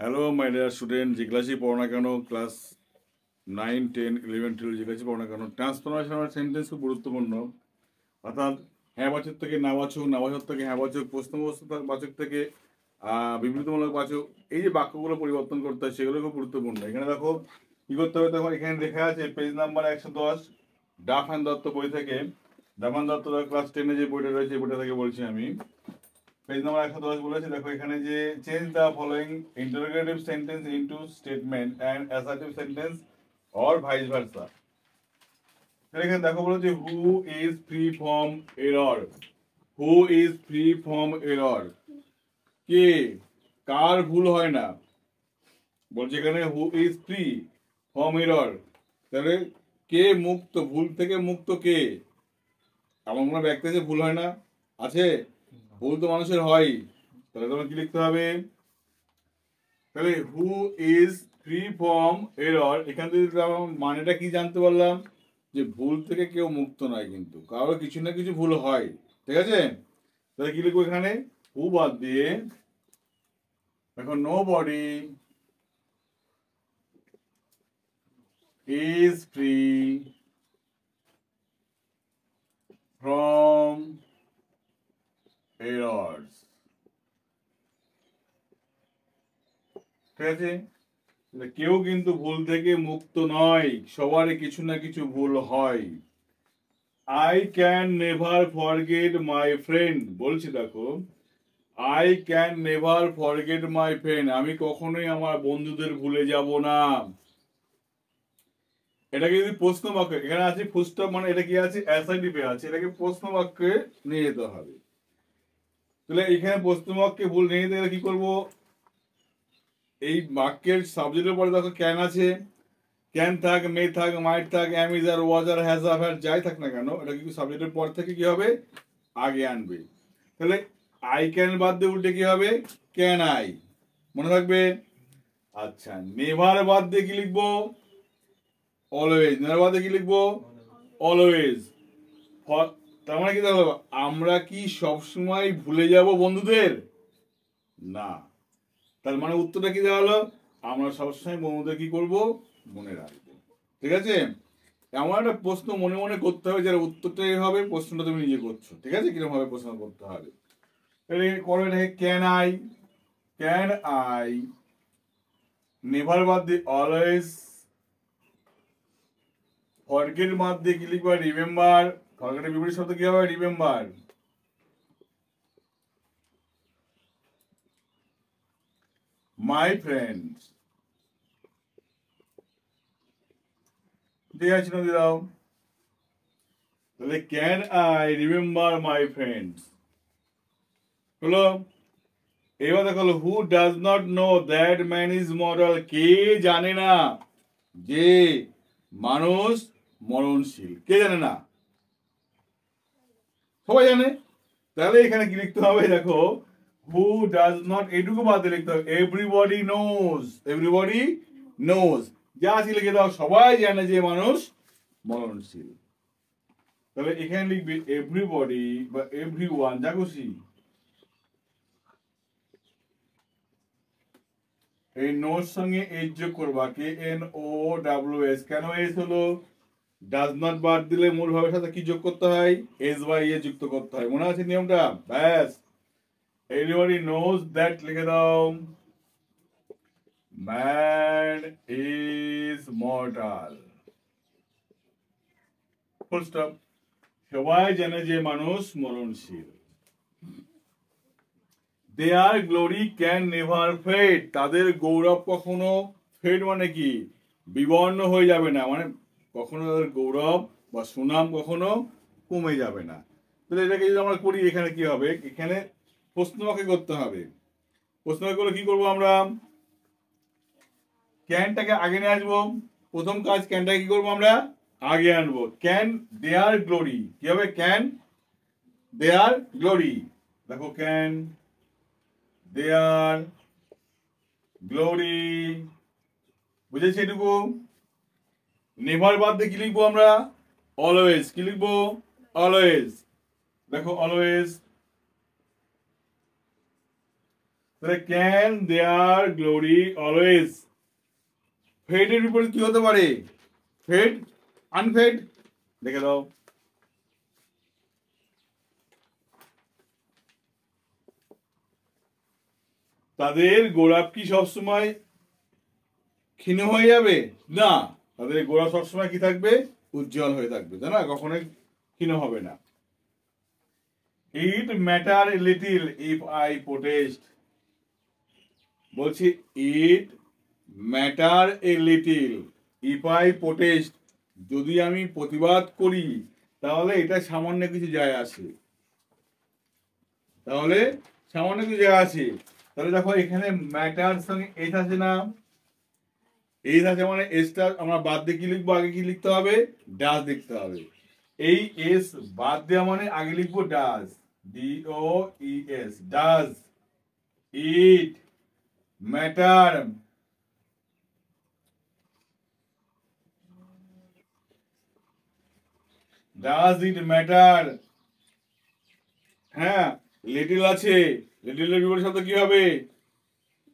Hello my dear student, যে ক্লাসে পড়ো না কেন, ক্লাস 9, 10, 11, 12 যে ক্লাসে পড়ো না কেন, ট্রান্সফরমেশন সেন্টেন্স খুব গুরুত্বপূর্ণ। অর্থাৎ হ্যাঁ বাচক থেকে না বাচক, না বাচক থেকে হ্যাঁ বাচক, প্রশ্নবোধক বাচক থেকে বিবৃতিমূলক বাচক, এই যে বাক্যগুলো পরিবর্তন করতে হয় সেগুলো খুব গুরুত্বপূর্ণ। এখানে দেখো কি করতে হবে, দেখো এখানে লেখা আছে page number 110, Duff and Dutta বই থেকে। ডাফ অ্যান্ড দত্ত ক্লাস 10-এ যে বইটা রয়েছে বইটা থেকে বলছি আমি। পেজ নাম্বার 110 বলেছে, দেখো এখানে যে change the following interrogative sentence into statement and assertive sentence or vice versa. এখানে দেখো বলেছে who is free from error. Who is free from error, কে, কার ভুল হয় না। বলছে এখানে who is free from error, তাহলে কে মুক্ত, ভুল থেকে মুক্ত কে? এমন কোনো ব্যক্তি আছে ভুল হয় না? আছে? ভুল তো মানুষের হয়। তাহলে তোমার কি লিখতে হবে? তাহলে হু ইজ ফ্রি ফ্রম এরর, এখান থেকে মানেটা কি জানতে পারলাম? যে ভুল থেকে কেউ মুক্ত নয়, কিন্তু কারো কিছু না কিছু ভুল হয়। ঠিক আছে, তাহলে কি লিখবো এখানে? হু বাদ দিয়ে এখন nobody is free from errors. ঠিক আছে, কেউ কিন্তু ভুল থেকে মুক্ত নয়, সবারই কিছু না কিছু ভুল হয়। I can never forget my friend, বলছি দেখো I can never forget my friend, আমি কখনোই আমার বন্ধুদের ভুলে যাব না। এটাকে যদি প্রশ্ন বাক্য, এখানে আছে ফুলস্টপ, মানে এটা কি আছে? অ্যাসার্টিভে আছে, এটাকে প্রশ্ন বাক্যে নিয়ে যেতে হবে। তাহলে এখানে প্রশ্ন বাক্যে ভুল নিয়ে যেতে গেলে কি করবো? এই বাক্যের সাবজেক্টের পরে দেখো ক্যান আছে, ক্যান থাক, মে থাক, মাইট থাক, am, is, are, was, are, has, have, had, যাই থাক না কেন, এটা কিন্তু সাবজেক্টের পর থেকে কি হবে? আগে আনবে। তাহলে আই ক্যান বাদ দিয়ে উল্টে কি হবে? ক্যান আই, মনে থাকবে? আচ্ছা, নেভার বাদ দিয়ে কি লিখবো? অলওয়েজ। নেভার বাদ দিয়ে কি লিখবো? অলওয়েজ। তার মানে কি দেখো, আমরা কি সবসময় ভুলে যাব বন্ধুদের? না। তার মানে উত্তরটা কি দেওয়া হলো? আমরা সবসময় বন্ধুদের কি করব? মনে রাখবো। ঠিক আছে, এমন একটা প্রশ্ন মনে মনে করতে হবে যার উত্তরটাই হবে, প্রশ্নটা তুমি নিজে করছো। ঠিক আছে, কিরকম ভাবে প্রশ্ন করতে হবে করো এটাকে। ক্যান আই নেভার বাদ দিয়ে অলওয়েজ, ফরগেট বাদ দিয়ে কি লিখবা? রিমেম্বার। ফরগেটের বিপরীত শব্দ কি হবে? রিমেম্বার। মাই ফ্রেন্ডস, ঠিক আছে, নদী দাও। তাহলে can I remember my friends হলো। এবার দেখো who does not know that man is moral, কে জানে না যে মানুষ মরণশীল? কে জানে না? সবাই জানে। তাহলে এখানে কি লিখতে হবে? দেখো হু ডাজ নট, এটুকু বাদ দিয়ে লিখতে হবে এভরিবডি নোজ। এভরিবডি নোজ, যা আছে লিখে দাও, সবাই জানে যে মানুষ মরণশীল। তাহলে এখানে লিখবি এভরিবডি বা এভরিওয়ান, যা খুশি। এই নোর সঙ্গে এস যোগ করবা, K N O W S. কেন এস হলো? ডাজ নট বাদ দিলে মূল ভাবের সাথে কি যোগ করতে হয়? এস বাই এ যুক্ত করতে হয়। মনে আছে নিয়মটা? ব্যাস। এভরিবডি নোজ দ্যাট লিখে দাও man is mortal, full stop. সবাই জানে যে মানুষ মরণশীল। দেয়ার গ্লোরি ক্যান নেভার ফেড, তাদের গৌরব কখনো ফেড মানে কি? বিবর্ণ হয়ে যাবে না, মানে কখনো তাদের গৌরব বা সুনাম কখনো কমে যাবে না। তাহলে এটাকে যদি আমরা করি, এখানে কি হবে? এখানে প্রশ্নবাক্য করতে হবে। প্রশ্নবাক্য করলে কি করবো আমরা? ক্যানটাকে আগে নিয়ে আসবো। প্রথম কাজ, ক্যানটাকে কি করবো আমরা? আগে আনবো। ক্যান দেয়ার গ্লোরি, কি হবে? Can their glory. দেখো ক্যান দেয়ার গ্লোরি, বুঝেছি এটুকু? নেভার বাদ দিয়ে কি লিখবো আমরা? অলওয়েজ। কি লিখবো? অলওয়েজ। দেখো অলওয়েজ। তাহলে ক্যান দেয়ার গ্লোরি অলওয়েজ, ফেডের বিপরীত কি হতে পারে? Fade, unfade. দেখে দাও। তাদের গোলাপ কি সবসময় ক্ষীণ হয়ে যাবে? না, তাদের গোলাপ সবসময় কি থাকবে? উজ্জ্বল হয়ে থাকবে, তাই না? কখনোই ক্ষীণ হবে না। It matter little if I protest, বলছি it matter a little if I protest, যদি আমি প্রতিবাদ করি তাহলে এটা সামান্য কিছু যায় আসে, তাহলে সামান্য কিছু যায় আসে। তাহলে দেখো এখানে ম্যাটার সঙ্গে এস আছে না, এস আছে মানে এসটা আমরা বাদ দিয়ে কি লিখবো? আগে কি লিখতে হবে? ডাজ লিখতে হবে। এই এস বাদ দেওয়া মানে আগে লিখবো does, DOES, does it matter, does it matter. হ্যাঁ, লিটিল আছে, লিটিলের বিপরীত শব্দ কি হবে?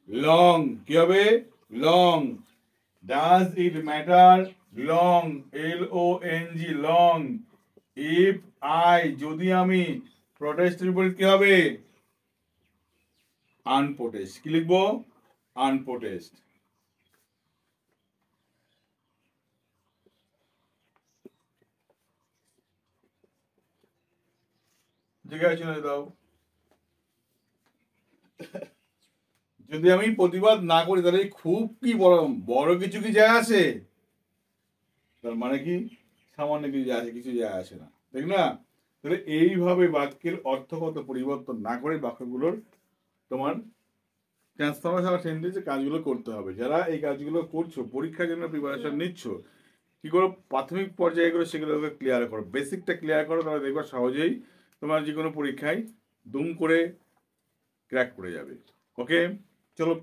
লং। কি হবে? Long. Does it matter long, LONG, long. If I, যদি আমি, প্রোটেস্টের বিপরীত কি হবে? আনপ্রোটেস্ট। কি লিখবো? আনপ্রোটেস্ট। জিজ্ঞাসা শুনে দাও। যদি আমি প্রতিবাদ না করি তাহলে খুব কি বড় বড় কিছু কি যায় আসে? তার মানে কি সামান্য কিছু যায় আসে? কিছু যায় আসে না, ঠিক না? তাহলে এইভাবে বাক্যের অর্থগত পরিবর্তন না করে বাক্যগুলোর তোমার ট্রান্সফরমেশন আর সেন্টেন্সে কাজগুলো করতে হবে। যারা এই কাজগুলো করছো, পরীক্ষার জন্য প্রিপারেশন নিচ্ছ, কি করো? প্রাথমিক পর্যায়ে করে সেগুলোকে ক্লিয়ার করো, বেসিকটা ক্লিয়ার করো, তাহলে দেখবা সহজেই তোমার যে কোনো পরীক্ষায় দুম করে ক্র্যাক করে যাবে। ওকে, চলো